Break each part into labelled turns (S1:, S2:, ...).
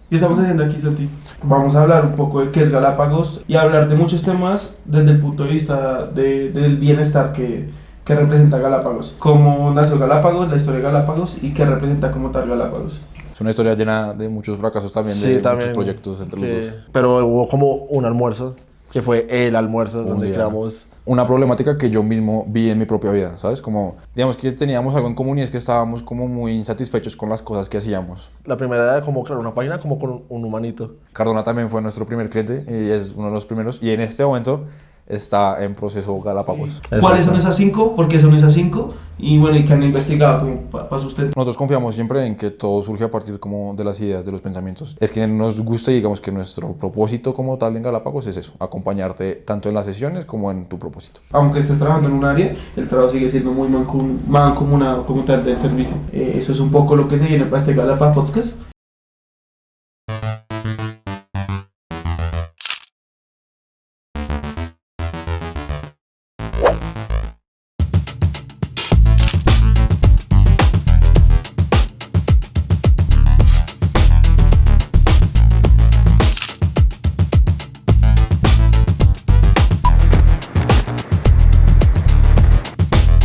S1: ¿Qué estamos haciendo aquí, Santi? Vamos a hablar un poco de qué es Galápagos y hablar de muchos temas desde el punto de vista del bienestar que representa Galápagos. Cómo nació Galápagos, la historia de Galápagos y qué representa como tal Galápagos.
S2: Es una historia llena de muchos fracasos también,
S3: Sí,
S2: de
S3: también,
S2: muchos proyectos entre los dos.
S3: pero hubo como un almuerzo, que fue el almuerzo
S2: Un
S3: donde
S2: día.
S3: creamos...
S2: Una problemática que yo mismo vi en mi propia vida, ¿sabes? Como, digamos que teníamos algo en común y es que estábamos como muy insatisfechos con las cosas que hacíamos.
S3: La primera era como crear una página como con un humanito.
S2: Cardona también fue nuestro primer cliente y es uno de los primeros. Y en este momento está en proceso Galápagos.
S1: Sí. ¿Cuáles son esas 5? ¿Por qué son esas 5? Y bueno, ¿y qué han investigado como para usted?
S2: Nosotros confiamos siempre en que todo surge a partir como de las ideas, de los pensamientos. Es que nos gusta y digamos que nuestro propósito como tal en Galápagos es eso, acompañarte tanto en las sesiones como en tu propósito.
S1: Aunque estés trabajando en un área, el trabajo sigue siendo muy mancomunado como tal del servicio. Eso es un poco lo que se viene para este Galápagos Podcast.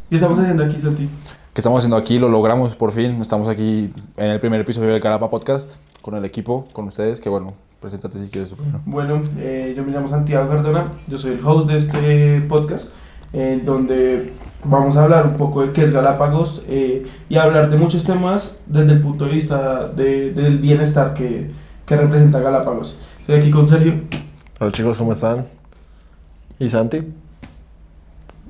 S1: ¿Qué estamos haciendo aquí, Santi?
S2: ¿Qué estamos haciendo aquí? Lo logramos por fin. Estamos aquí en el primer episodio del Galapa Podcast con el equipo, con ustedes, que bueno, preséntate si quieres.
S1: Bueno, yo me llamo Santiago Cardona, yo soy el host de este podcast, donde vamos a hablar un poco de qué es Galápagos y hablar de muchos temas desde el punto de vista del bienestar que representa Galápagos. Estoy aquí con Sergio.
S3: Hola chicos, ¿cómo están? ¿Y Santi?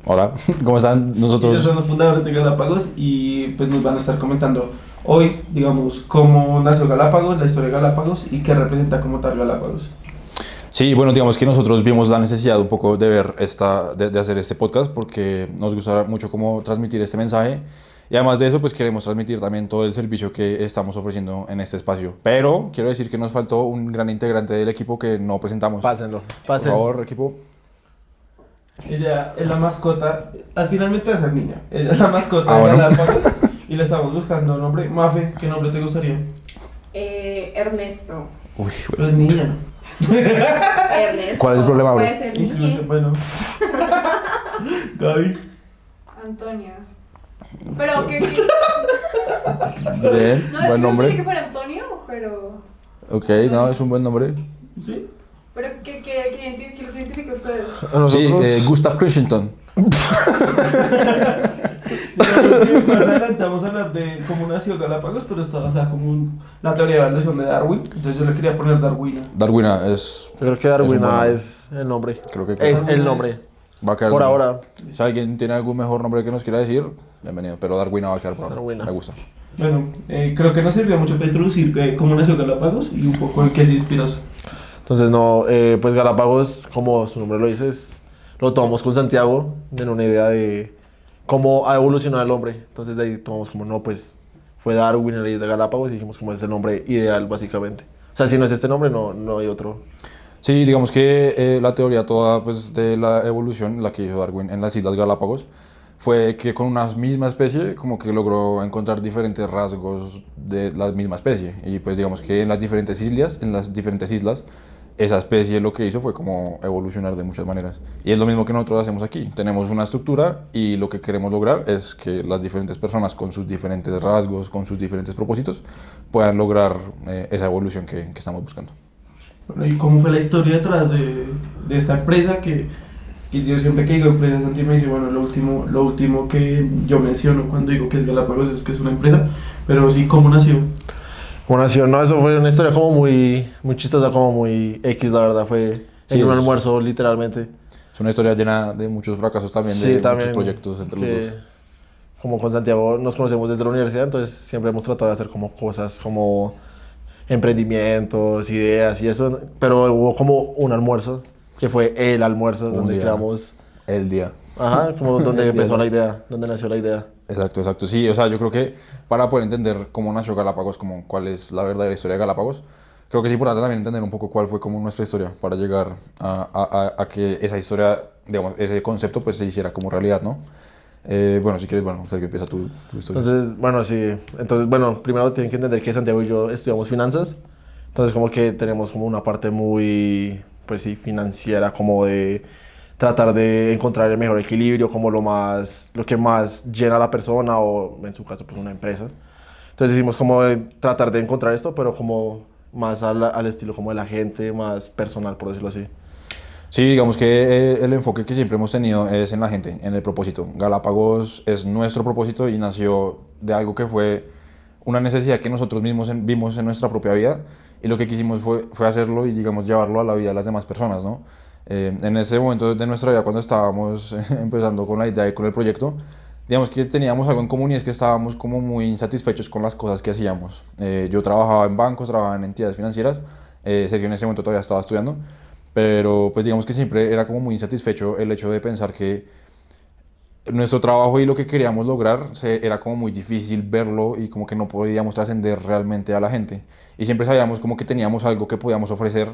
S2: Hola, ¿cómo están?
S1: Ellos
S2: Nosotros...
S1: son los fundadores de Galápagos y pues nos van a estar comentando hoy, digamos, cómo nació Galápagos, la historia de Galápagos y qué representa como tal Galápagos.
S2: Sí, bueno, digamos que nosotros vimos la necesidad un poco de ver de hacer este podcast porque nos gusta mucho cómo transmitir este mensaje y además de eso pues queremos transmitir también todo el servicio que estamos ofreciendo en este espacio. Pero quiero decir que nos faltó un gran integrante del equipo que no presentamos.
S3: Pásenlo,
S2: Por
S3: pásenlo.
S2: favor, equipo.
S1: Ella es la mascota, al finalmente va a ser niña, ella es la mascota de
S2: Bueno.
S1: Galápagos y le estamos buscando nombre. Mafe, ¿qué nombre te gustaría?
S4: Ernesto.
S2: Uy,
S1: Pero es niña.
S4: Ernesto.
S2: ¿Cuál es el problema, bro?
S4: Puede ser
S1: Incluso,
S4: niña.
S1: bueno. Gaby.
S4: Antonia. Pero que
S2: bien,
S4: no, es
S2: buen
S4: que no
S2: nombre.
S4: sé que fuera Antonio, pero.
S2: Ok, no, es un buen nombre.
S1: ¿Sí?
S4: Pero que los identifica a ustedes.
S3: A nosotros...
S2: Sí, Gustav Crichton.
S1: Más adelante vamos a hablar de cómo nació Galápagos, pero esto va a ser como la teoría de la evolución de Darwin. Entonces yo le quería poner Darwina.
S2: Darwina es...
S3: Yo creo que
S2: Es un buen
S3: Darwina
S2: nombre.
S3: es el nombre.
S2: Creo que
S3: Es el nombre.
S2: va a quedar
S3: Por
S2: bien.
S3: ahora.
S2: Si alguien tiene algún mejor nombre que nos quiera decir, bienvenido. Pero Darwina va a quedar por ahora.
S3: Darwina.
S2: Me gusta.
S1: Bueno, creo que nos sirvió mucho para introducir cómo nació Galápagos y un poco en qué se inspiró.
S3: Entonces, no, pues Galápagos, como su nombre lo dice, lo tomamos con Santiago, de una idea de cómo ha evolucionado el hombre. Entonces, de ahí tomamos como, no, pues fue Darwin, el de Galápagos, y dijimos como es el nombre ideal, básicamente. O sea, si no es este nombre, no hay otro.
S2: Sí, digamos que la teoría toda pues, de la evolución, la que hizo Darwin en las Islas Galápagos, fue que con una misma especie como que logró encontrar diferentes rasgos de la misma especie. Y pues digamos que en las diferentes islas, esa especie lo que hizo fue como evolucionar de muchas maneras. Y es lo mismo que nosotros hacemos aquí. Tenemos una estructura y lo que queremos lograr es que las diferentes personas con sus diferentes rasgos, con sus diferentes propósitos, puedan lograr esa evolución que estamos buscando.
S1: Bueno, ¿y cómo fue la historia detrás de esta empresa? Que yo siempre que digo empresa, Santi me dice, bueno, lo último que yo menciono cuando digo que es Galápagos es que es una empresa, pero sí, ¿cómo nació?
S3: Como nació, no, eso fue una historia como muy chistosa, como muy X, la verdad, fue
S2: Sí,
S3: en un
S2: es-
S3: almuerzo, literalmente.
S2: Es una historia llena de muchos fracasos también,
S3: Sí,
S2: de
S3: también,
S2: muchos proyectos entre
S3: que
S2: los dos.
S3: Como con Santiago nos conocemos desde la universidad, entonces siempre hemos tratado de hacer como cosas como emprendimientos, ideas y eso, pero hubo como un almuerzo, que fue el almuerzo,
S2: Un
S3: donde
S2: día.
S3: creamos,
S2: El día.
S3: ajá, como donde
S2: El
S3: empezó
S2: día.
S3: la idea, donde nació la idea.
S2: Exacto, exacto. Sí, o sea, yo creo que para poder entender cómo nació Galápagos, como cuál es la verdadera historia de Galápagos, creo que es importante también entender un poco cuál fue como nuestra historia para llegar a que esa historia, digamos, ese concepto pues se hiciera como realidad, ¿no? Bueno, si quieres, bueno, Sergio, empieza tu historia.
S3: Entonces, bueno, sí, entonces, bueno, primero tienen que entender que Santiago y yo estudiamos finanzas, Entonces como que tenemos como una parte muy, pues sí, financiera, como de tratar de encontrar el mejor equilibrio, como lo que más llena a la persona o en su caso pues una empresa. Entonces decimos como de tratar de encontrar esto, pero como más al estilo como de la gente, más personal, por decirlo así.
S2: Sí, digamos que el enfoque que siempre hemos tenido es en la gente, en el propósito. Galápagos es nuestro propósito y nació de algo que fue una necesidad que nosotros mismos vimos en nuestra propia vida y lo que quisimos fue hacerlo y digamos llevarlo a la vida de las demás personas, ¿no? En ese momento de nuestra vida cuando estábamos empezando con la idea y con el proyecto, digamos que teníamos algo en común y es que estábamos como muy insatisfechos con las cosas que hacíamos. Yo trabajaba en bancos, trabajaba en entidades financieras, Sergio en ese momento todavía estaba estudiando, pero pues digamos que siempre era como muy insatisfecho el hecho de pensar que nuestro trabajo y lo que queríamos lograr era como muy difícil verlo y como que no podíamos trascender realmente a la gente. Y siempre sabíamos como que teníamos algo que podíamos ofrecer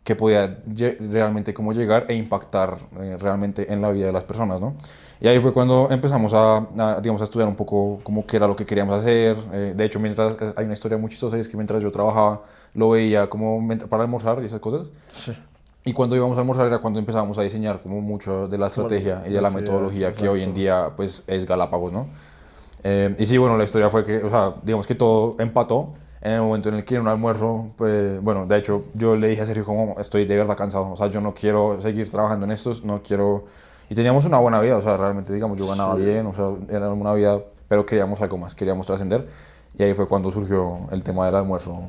S2: que podía realmente como llegar e impactar realmente en la vida de las personas, ¿no? Y ahí fue cuando empezamos digamos, a estudiar un poco como qué era lo que queríamos hacer. De hecho, hay una historia muy chistosa y es que mientras yo trabajaba lo veía como para almorzar y esas cosas.
S3: Sí.
S2: Y cuando íbamos a almorzar era cuando empezábamos a diseñar como mucho de la estrategia y de la metodología que hoy en día pues es Galápagos, ¿no? Y sí, bueno, la historia fue que, o sea, digamos que todo empató en el momento en el que en un almuerzo, pues, bueno, de hecho yo le dije a Sergio como estoy de verdad cansado, o sea, yo no quiero seguir trabajando en estos, no quiero... Y teníamos una buena vida, o sea, realmente, digamos, yo ganaba bien, o sea, era una vida, pero queríamos algo más, queríamos trascender. Y ahí fue cuando surgió el tema del almuerzo.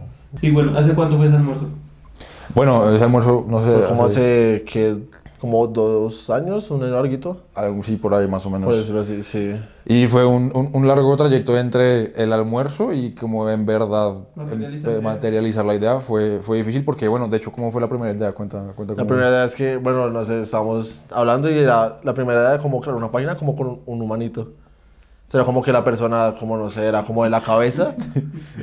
S1: Y bueno, ¿hace cuánto fue ese almuerzo?
S2: Bueno, ese almuerzo, no sé...
S3: Fue como hace, ¿qué? Como 2 años, un año larguito.
S2: Algo sí, por ahí más o menos.
S3: Por decirlo así, sí.
S2: Y fue un largo trayecto entre el almuerzo y como en verdad materializar la idea fue difícil porque, bueno, de hecho, ¿cómo fue la primera idea? Cuenta
S3: La
S2: cómo...
S3: primera idea es que, bueno, no sé, estábamos hablando y era la primera idea de como crear una página como con un humanito. O sea, era como que la persona, como no sé, era como de la cabeza.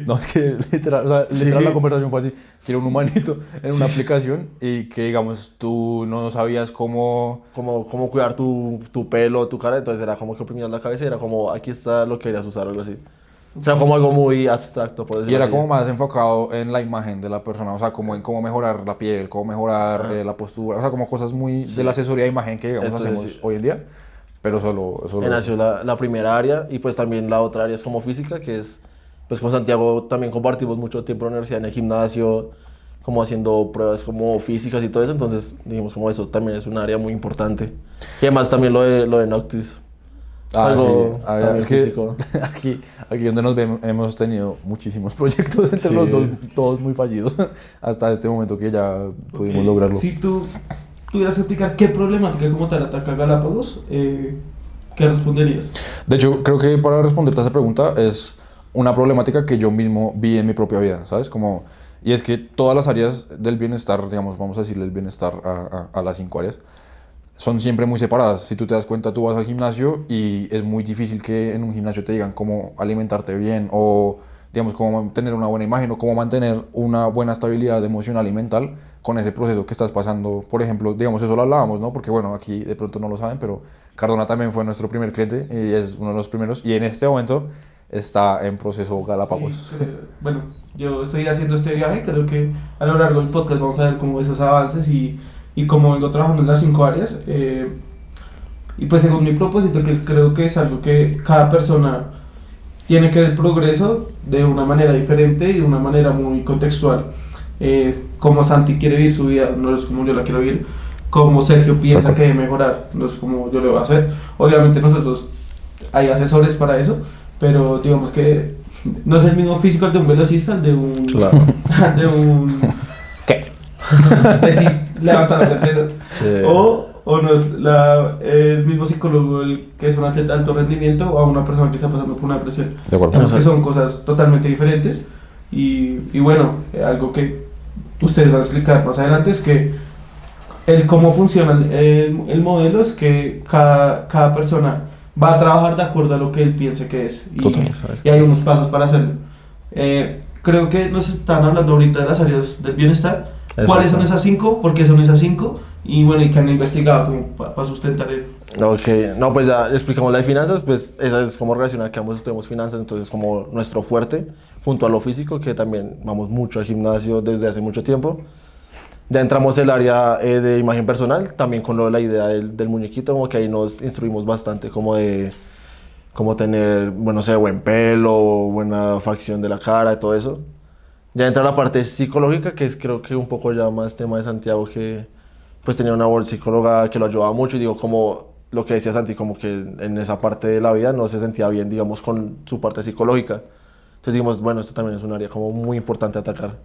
S2: No, es que literal, o sea, literal la conversación fue así, quiero un humanito en una aplicación y que, digamos, tú no sabías cómo...
S3: Como cuidar tu pelo, tu cara, entonces era como que oprimías la cabeza y era como, aquí está lo que querías usar, algo así. O sea, como algo muy abstracto, por decirlo
S2: Y era
S3: así.
S2: como más enfocado en la imagen de la persona, o sea, como en cómo mejorar la piel, cómo mejorar la postura, o sea, como cosas muy de la asesoría de imagen que, digamos,
S3: Entonces,
S2: hacemos
S3: sí.
S2: hoy en día, pero solo...
S3: Nació la primera área y pues también la otra área es como física, que es, pues con Santiago también compartimos mucho tiempo en la universidad, en el gimnasio, como haciendo pruebas como físicas y todo eso, entonces dijimos como eso también es un área muy importante. Y además también lo de Noctis. Algo
S2: sí.
S3: también
S2: Es que
S3: físico.
S2: aquí donde nos vemos hemos tenido muchísimos proyectos entre
S3: Sí.
S2: los dos, todos muy fallidos, hasta este momento que ya pudimos lograrlo.
S1: Si tú tuvieras que explicar qué problemática como tal ataca a Galápagos, ¿qué responderías?
S2: De hecho, creo que para responderte a esa pregunta es una problemática que yo mismo vi en mi propia vida, ¿sabes? Y es que todas las áreas del bienestar, digamos, vamos a decirle el bienestar a las 5 áreas, son siempre muy separadas. Si tú te das cuenta, tú vas al gimnasio y es muy difícil que en un gimnasio te digan cómo alimentarte bien o, digamos, cómo mantener una buena imagen o cómo mantener una buena estabilidad emocional y mental con ese proceso que estás pasando. Por ejemplo, digamos, eso lo hablábamos, ¿no? Porque, bueno, aquí de pronto no lo saben, pero Cardona también fue nuestro primer cliente y es uno de los primeros. Y en este momento está en proceso Galápagos.
S1: Sí, bueno, yo estoy haciendo este viaje, creo que a lo largo del podcast vamos a ver como esos avances y cómo vengo trabajando en las 5 áreas. Y pues según mi propósito, que creo que es algo que cada persona tiene que ver el progreso de una manera diferente y de una manera muy contextual. Como Santi quiere vivir su vida, no es como yo la quiero vivir. Como Sergio piensa que debe mejorar, no es como yo lo voy a hacer. Obviamente nosotros hay asesores para eso, pero digamos que no es el mismo físico el de un velocista, el de un...
S3: Claro.
S1: de un...
S2: ¿Qué?
S1: Decís, levantar la pesas.
S3: Sí.
S1: O no es el mismo psicólogo el que es un atleta de alto rendimiento o a una persona que está pasando por una depresión.
S2: De acuerdo.
S1: Digamos que son cosas totalmente diferentes y bueno, algo que ustedes van a explicar más adelante es que cómo funciona el modelo es que cada persona va a trabajar de acuerdo a lo que él piense que es y hay unos pasos para hacerlo. Creo que nos están hablando ahorita de las áreas del bienestar. ¿Cuáles son esas 5? ¿Por qué son esas 5? y bueno, y que han investigado como para sustentar eso.
S3: Ok, no, pues ya explicamos la de finanzas, pues esa es como relacionada que ambos estudiamos finanzas, entonces como nuestro fuerte, junto a lo físico, que también vamos mucho al gimnasio desde hace mucho tiempo. Ya entramos en el área de imagen personal, también con lo de la idea del muñequito, como que ahí nos instruimos bastante, como de cómo tener, bueno, no sé, buen pelo, buena facción de la cara, y todo eso. Ya entra la parte psicológica, que es creo que un poco ya más tema de Santiago, que pues tenía una buena psicóloga que lo ayudaba mucho, y digo, como lo que decía Santi, como que en esa parte de la vida no se sentía bien, digamos, con su parte psicológica. Entonces dijimos, bueno, esto también es un área como muy importante a atacar.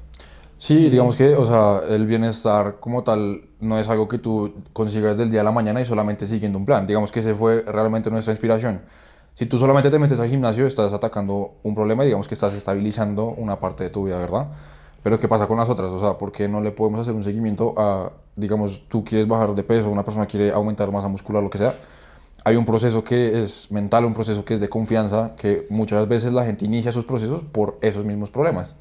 S2: Sí, digamos que, o sea, el bienestar como tal no es algo que tú consigas del día a la mañana y solamente siguiendo un plan. Digamos que ese fue realmente nuestra inspiración. Si tú solamente te metes al gimnasio, estás atacando un problema y digamos que estás estabilizando una parte de tu vida, ¿verdad? Pero ¿qué pasa con las otras? O sea, ¿por qué no le podemos hacer un seguimiento a, digamos, tú quieres bajar de peso, una persona quiere aumentar masa muscular, lo que sea? Hay un proceso que es mental, un proceso que es de confianza, que muchas veces la gente inicia sus procesos por esos mismos problemas.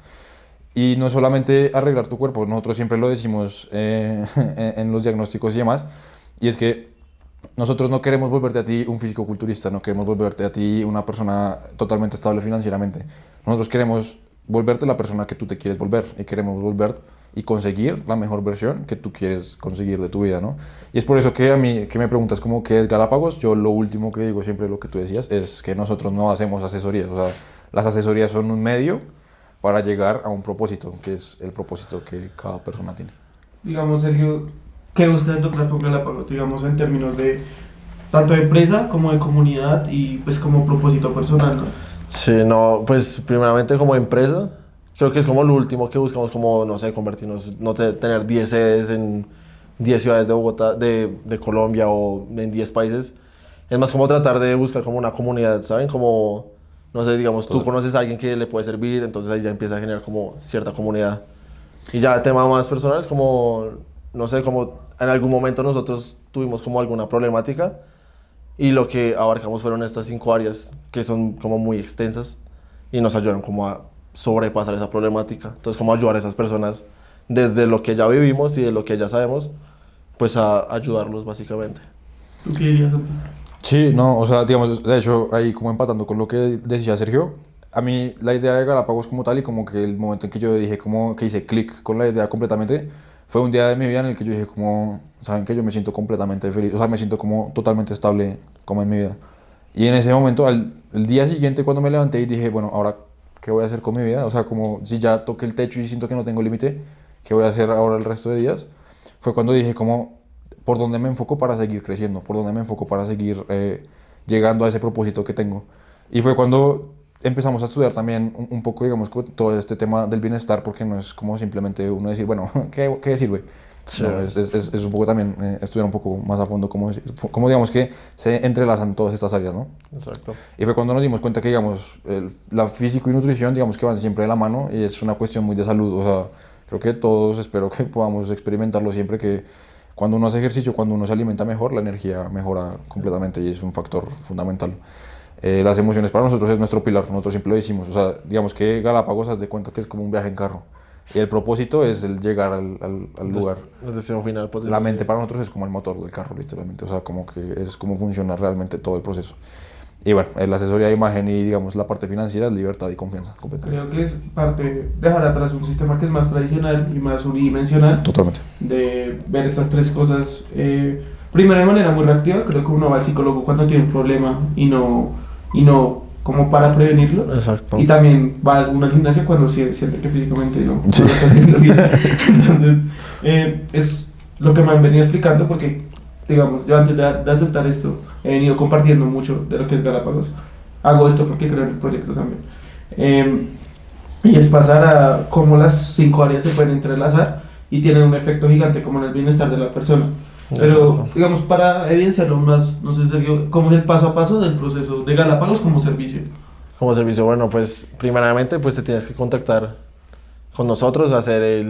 S2: Y no es solamente arreglar tu cuerpo, nosotros siempre lo decimos en los diagnósticos y demás, y es que nosotros no queremos volverte a ti un fisicoculturista, no queremos volverte a ti una persona totalmente estable financieramente. Nosotros queremos volverte la persona que tú te quieres volver y queremos volver y conseguir la mejor versión que tú quieres conseguir de tu vida, ¿no? Y es por eso que a mí, que me preguntas como qué es Galápagos, yo lo último que digo siempre lo que tú decías es que nosotros no hacemos asesorías, o sea, las asesorías son un medio para llegar a un propósito, que es el propósito que cada persona tiene.
S1: Digamos, Sergio, ¿qué buscas lograr con Galápagos? Digamos, en términos de tanto de empresa como de comunidad y pues como propósito personal, ¿no?
S3: Sí, no, pues primeramente como empresa, creo que es como lo último que buscamos, como, no sé, convertirnos, no tener 10 sedes en 10 ciudades de Bogotá, de Colombia o en 10 países. Es más como tratar de buscar como una comunidad, ¿saben? Como, no sé, digamos, tú conoces a alguien que le puede servir, entonces ahí ya empieza a generar como cierta comunidad. Y ya tema más personal es como, no sé, como en algún momento nosotros tuvimos como alguna problemática y lo que abarcamos fueron estas 5 áreas que son como muy extensas y nos ayudaron como a sobrepasar esa problemática. Entonces, como ayudar a esas personas desde lo que ya vivimos y de lo que ya sabemos, pues a ayudarlos básicamente.
S1: ¿Tú qué dirías, Santi?
S2: Sí, no, o sea, digamos, de hecho, ahí como empatando con lo que decía Sergio, a mí la idea de Galápagos como tal y como que el momento en que yo dije como que hice clic con la idea completamente, fue un día de mi vida en el que yo dije como, saben que yo me siento completamente feliz, o sea, me siento como totalmente estable como en mi vida. Y en ese momento, el día siguiente cuando me levanté y dije, bueno, ahora, ¿qué voy a hacer con mi vida? O sea, como si ya toqué el techo y siento que no tengo límite, ¿qué voy a hacer ahora el resto de días? Fue cuando dije como, ¿por dónde me enfoco para seguir creciendo? ¿Por dónde me enfoco para seguir llegando a ese propósito que tengo? Y fue cuando empezamos a estudiar también un poco, digamos, todo este tema del bienestar, porque no es como simplemente uno decir, bueno, ¿qué sirve?
S3: Sí.
S2: No, es un poco también estudiar un poco más a fondo cómo digamos que se entrelazan todas estas áreas, ¿no?
S3: Exacto.
S2: Y fue cuando nos dimos cuenta que, digamos, la físico y nutrición, digamos que van siempre de la mano y es una cuestión muy de salud. O sea, creo que todos espero que podamos experimentarlo siempre, que cuando uno hace ejercicio, cuando uno se alimenta mejor, la energía mejora completamente y es un factor fundamental. Las emociones para nosotros es nuestro pilar, nosotros siempre lo decimos. O sea, digamos que Galápagos, haz de cuenta que es como un viaje en carro. Y el propósito es el llegar al lugar.
S3: El destino final. Pues,
S2: La mente para nosotros es como el motor del carro, literalmente. O sea, como que es como funciona realmente todo el proceso. Y bueno, la asesoría de imagen y, digamos, la parte financiera es libertad y confianza, completamente.
S1: Creo que es parte dejar atrás un sistema que es más tradicional y más unidimensional.
S2: Totalmente.
S1: De ver estas tres cosas. Primero, de manera muy reactiva, creo que uno va al psicólogo cuando tiene un problema y no como para prevenirlo.
S3: Exacto.
S1: Y también va uno al gimnasio cuando siente que físicamente no
S2: Sí.
S1: lo está haciendo bien. Entonces, es lo que me han venido explicando porque, digamos, yo antes de aceptar esto, he venido compartiendo mucho de lo que es Galápagos. Hago esto porque creo en el proyecto también. Y es pasar a cómo las 5 áreas se pueden entrelazar y tienen un efecto gigante como en el bienestar de la persona. Pero,
S3: Exacto.
S1: digamos, para evidenciarlo más, no sé, Sergio, ¿cómo es el paso a paso del proceso de Galápagos como servicio?
S3: Como servicio, bueno, pues primeramente pues te tienes que contactar con nosotros, hacer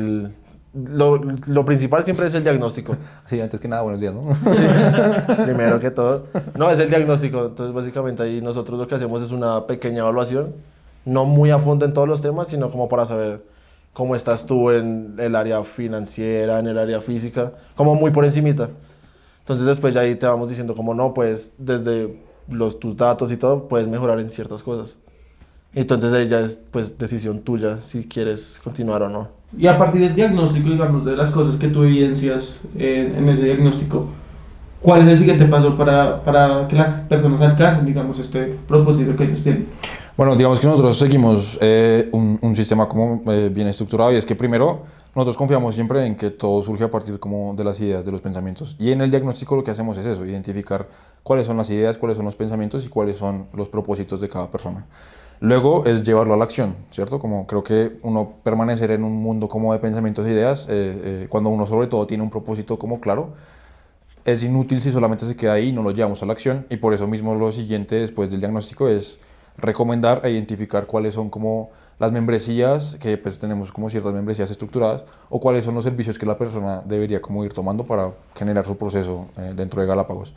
S3: lo principal siempre es el diagnóstico.
S2: Sí, antes que nada, buenos días, ¿no?
S3: Sí, primero que todo. No, es el diagnóstico. Entonces, básicamente ahí nosotros lo que hacemos es una pequeña evaluación, no muy a fondo en todos los temas, sino como para saber cómo estás tú en el área financiera, en el área física, como muy por encimita. Entonces después ya ahí te vamos diciendo como no, pues desde tus datos y todo puedes mejorar en ciertas cosas. Entonces ahí ya es pues decisión tuya si quieres continuar o no.
S1: Y a partir del diagnóstico, digamos, de las cosas que tú evidencias en ese diagnóstico, ¿cuál es el siguiente paso para que las personas alcancen, digamos, este propósito que ellos tienen?
S2: Bueno, digamos que nosotros seguimos un sistema como bien estructurado, y es que primero nosotros confiamos siempre en que todo surge a partir como de las ideas, de los pensamientos. Y en el diagnóstico lo que hacemos es eso, identificar cuáles son las ideas, cuáles son los pensamientos y cuáles son los propósitos de cada persona. Luego es llevarlo a la acción, ¿cierto? Como creo que uno permanecer en un mundo como de pensamientos e ideas, cuando uno sobre todo tiene un propósito como claro, es inútil si solamente se queda ahí y no lo llevamos a la acción. Y por eso mismo lo siguiente después del diagnóstico es recomendar e identificar cuáles son como las membresías, que pues tenemos como ciertas membresías estructuradas, o cuáles son los servicios que la persona debería como ir tomando para generar su proceso dentro de Galápagos.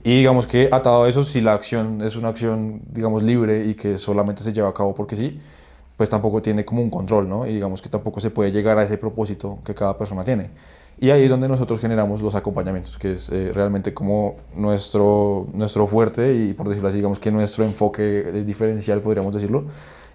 S2: Y digamos que atado a eso, si la acción es una acción, digamos, libre y que solamente se lleva a cabo porque sí, pues tampoco tiene como un control, ¿no? Y digamos que tampoco se puede llegar a ese propósito que cada persona tiene. Y ahí es donde nosotros generamos los acompañamientos, que es realmente como nuestro fuerte, y por decirlo así, digamos que nuestro enfoque diferencial, podríamos decirlo,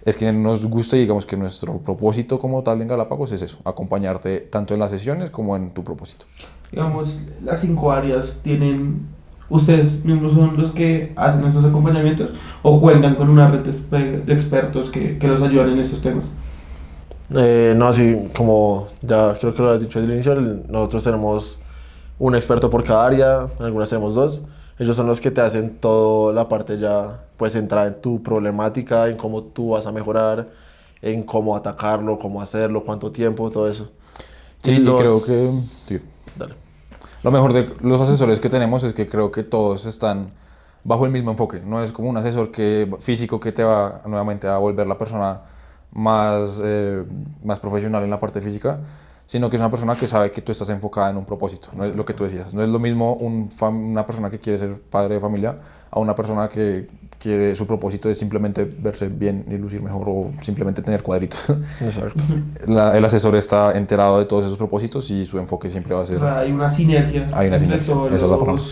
S2: es que nos gusta, y digamos que nuestro propósito como tal en Galápagos es eso, acompañarte tanto en las sesiones como en tu propósito.
S1: Digamos, las 5 áreas tienen, ustedes mismos son los que hacen estos acompañamientos o cuentan con una red de expertos que los ayudan en estos temas.
S3: No, así como ya creo que lo has dicho desde el inicio, nosotros tenemos un experto por cada área, en algunas tenemos 2. Ellos son los que te hacen toda la parte ya pues centrada en tu problemática, en cómo tú vas a mejorar, en cómo atacarlo, cómo hacerlo, cuánto tiempo, todo eso.
S2: Sí, y creo que sí.
S3: Dale.
S2: Lo mejor de los asesores que tenemos es que creo que todos están bajo el mismo enfoque. No es como un asesor físico que te va nuevamente a volver la persona más profesional en la parte física, sino que es una persona que sabe que tú estás enfocada en un propósito. No es lo que tú decías. No es lo mismo una persona que quiere ser padre de familia a una persona que su propósito es simplemente verse bien y lucir mejor, o simplemente tener cuadritos.
S3: Exacto.
S2: El asesor está enterado de todos esos propósitos y su enfoque siempre va a ser...
S1: O sea, hay una sinergia,
S2: esa es la palabra.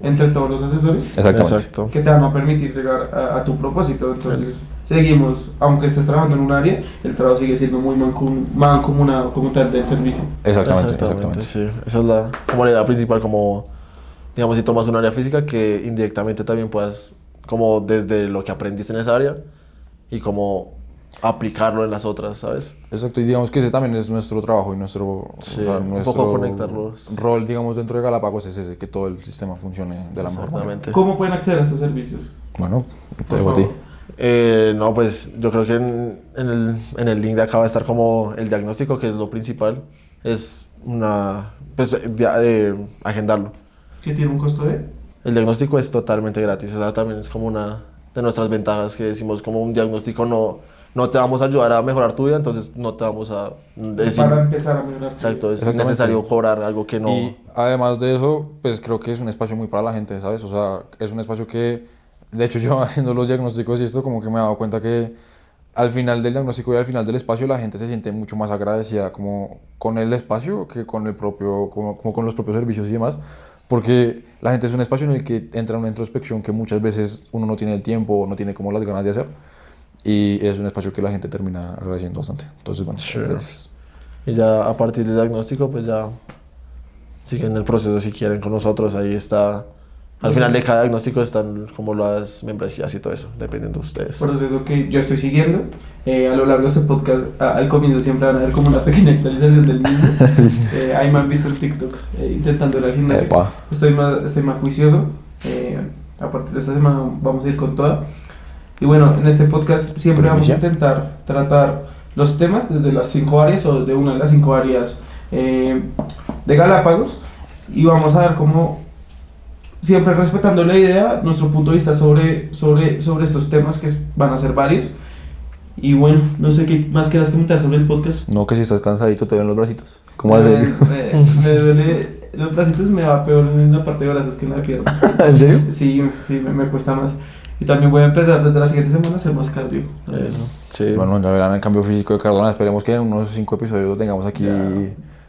S1: Entre todos los asesores.
S2: Exactamente.
S3: Exacto.
S1: Que te van a permitir llegar a tu propósito. Entonces, seguimos, aunque estés trabajando en un área, el trabajo sigue siendo muy mancomunado como tal del servicio.
S2: Exactamente.
S3: Sí. Esa es la como la idea principal, como digamos si tomas un área física que indirectamente también puedas como desde lo que aprendiste en esa área y como aplicarlo en las otras, ¿sabes?
S2: Exacto, y digamos que ese también es nuestro trabajo y nuestro
S3: un poco conectarlos.
S2: rol, digamos, dentro de Galápagos es ese, que todo el sistema funcione de la mejor manera.
S3: Exactamente.
S1: ¿Cómo pueden acceder a estos servicios?
S2: Bueno, te
S1: Por
S2: dejo a ti.
S1: favor.
S3: No, pues yo creo que en el link de acá va a estar como el diagnóstico, que es lo principal. Es pues agendarlo.
S1: ¿Qué tiene un costo de?
S3: El diagnóstico es totalmente gratis. Esa también es como una de nuestras ventajas, que decimos como un diagnóstico no te vamos a ayudar a mejorar tu vida, entonces no te vamos a...
S1: Para empezar a mejorar.
S3: Exacto, es
S2: Exactamente.
S3: necesario cobrar algo que no...
S2: Y además de eso, pues creo que es un espacio muy para la gente, ¿sabes? O sea, es un espacio que, de hecho, yo haciendo los diagnósticos y esto, como que me he dado cuenta que al final del diagnóstico y al final del espacio la gente se siente mucho más agradecida como con el espacio que con el propio, como con los propios servicios y demás, porque la gente es un espacio en el que entra una introspección que muchas veces uno no tiene el tiempo o no tiene como las ganas de hacer, y es un espacio que la gente termina agradeciendo bastante. Entonces, bueno, gracias.
S3: Y ya a partir del diagnóstico, pues ya siguen el proceso si quieren con nosotros. Ahí está, al final de cada diagnóstico están como las membresías y todo eso, dependiendo de ustedes.
S1: Proceso que yo estoy siguiendo. A lo largo de este podcast, al comienzo siempre van a ver como una pequeña actualización del mismo. Ahí me han visto en TikTok intentando ir al gimnasio.
S2: Epa.
S1: Estoy más juicioso. A partir de esta semana vamos a ir con toda. Y bueno, en este podcast siempre vamos a intentar tratar los temas desde las 5 áreas o de una de las 5 áreas de Galápagos, y vamos a dar como, siempre respetando la idea, nuestro punto de vista sobre estos temas, que van a ser varios. Y bueno, no sé qué más quieras comentar sobre el podcast.
S2: No, que si estás cansadito te ven los bracitos. ¿Cómo vas a ir?
S1: Me duele, los bracitos me va peor en la parte de brazos que en la de pierna.
S2: ¿En serio?
S1: Sí, me cuesta más. Y también voy a empezar desde la siguiente semana a hacer más cardio.
S3: Eso, sí.
S2: Bueno, ya verán el cambio físico de Cardona. Esperemos que en unos 5 episodios lo tengamos aquí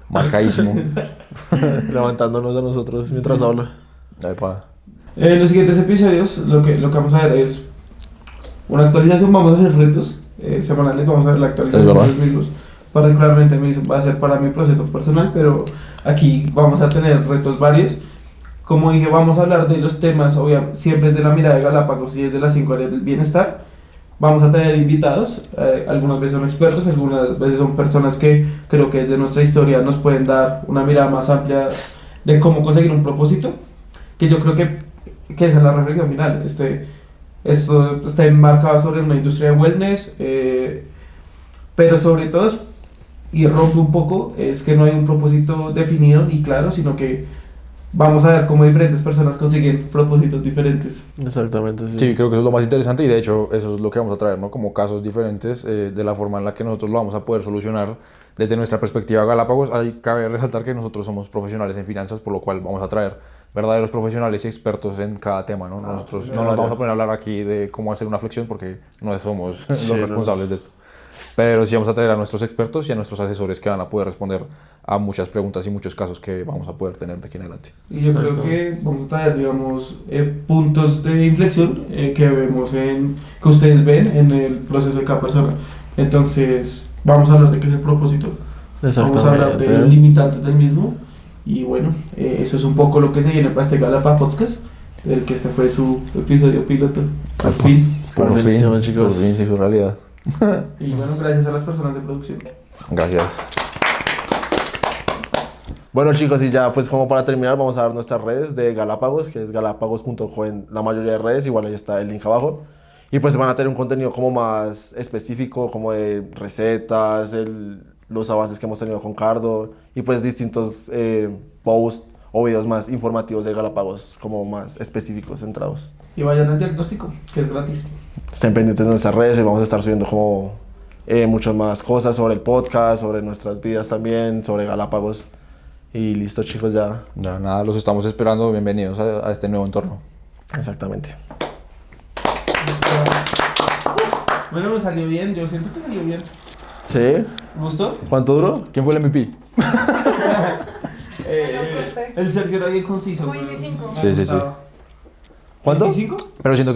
S2: marcadísimo.
S3: Levantándonos a nosotros mientras habla.
S2: Epa.
S1: En los siguientes episodios lo que vamos a ver es una actualización, vamos a hacer retos semanales, vamos a ver la actualización
S2: Es
S1: de
S2: verdad.
S1: los mismos. Particularmente a mí va a ser para mi proceso personal, pero aquí vamos a tener retos varios. Como dije, vamos a hablar de los temas, siempre desde la mirada de Galápagos y desde las 5 áreas del bienestar. Vamos a tener invitados, algunas veces son expertos, algunas veces son personas que creo que desde nuestra historia nos pueden dar una mirada más amplia de cómo conseguir un propósito, que yo creo que esa es la reflexión final. Esto está enmarcado sobre una industria de wellness, pero sobre todo, y rompe un poco, es que no hay un propósito definido y claro, sino que vamos a ver cómo diferentes personas consiguen propósitos diferentes.
S3: Exactamente, sí.
S2: Sí, creo que eso es lo más interesante y de hecho eso es lo que vamos a traer, ¿no? Como casos diferentes de la forma en la que nosotros lo vamos a poder solucionar desde nuestra perspectiva Galápagos. Ahí cabe resaltar que nosotros somos profesionales en finanzas, por lo cual vamos a traer verdaderos profesionales y expertos en cada tema, ¿no? Nosotros no nos vamos a poner a hablar aquí de cómo hacer una flexión porque no somos
S3: Sí,
S2: los responsables de esto. Pero sí vamos a traer a nuestros expertos y a nuestros asesores que van a poder responder a muchas preguntas y muchos casos que vamos a poder tener de aquí en adelante.
S1: Y yo creo
S3: Exacto.
S1: que vamos a traer, digamos, puntos de inflexión que vemos que ustedes ven en el proceso de cada persona. Entonces, vamos a hablar de qué es el propósito. Vamos a hablar de
S3: Exactamente.
S1: limitantes del mismo. Y bueno, eso es un poco lo que se viene para este Galapa Podcast, el que este fue su episodio piloto. Por fin.
S2: Por fin,
S3: Buenísimo, chicos.
S2: por fin se hizo realidad.
S1: Y bueno, gracias a las personas de producción.
S2: Gracias.
S3: Bueno, chicos, y ya pues como para terminar vamos a dar nuestras redes de Galápagos, que es galápagos.co en la mayoría de redes, igual ahí está el link abajo. Y pues van a tener un contenido como más específico, como de recetas, los avances que hemos tenido con Cardo y pues distintos posts o videos más informativos de Galápagos, como más específicos, centrados.
S1: Y vayan al diagnóstico, que es gratis.
S3: Estén pendientes de nuestras redes y vamos a estar subiendo como muchas más cosas sobre el podcast, sobre nuestras vidas también, sobre Galápagos. Y listo, chicos, ya.
S2: Ya, nada, los estamos esperando. Bienvenidos a este nuevo entorno.
S3: Exactamente.
S1: Bueno, me salió bien, yo siento que salió bien.
S3: ¿Sí?
S1: ¿Te gustó?
S3: ¿Cuánto duró?
S2: ¿Quién fue el MVP?
S1: El Sergio era bien conciso.
S4: Como
S1: güey.
S4: 25.
S1: Me
S2: Sí, sí, sí.
S1: gustaba.
S3: ¿Cuánto?
S1: ¿25?
S2: Pero siento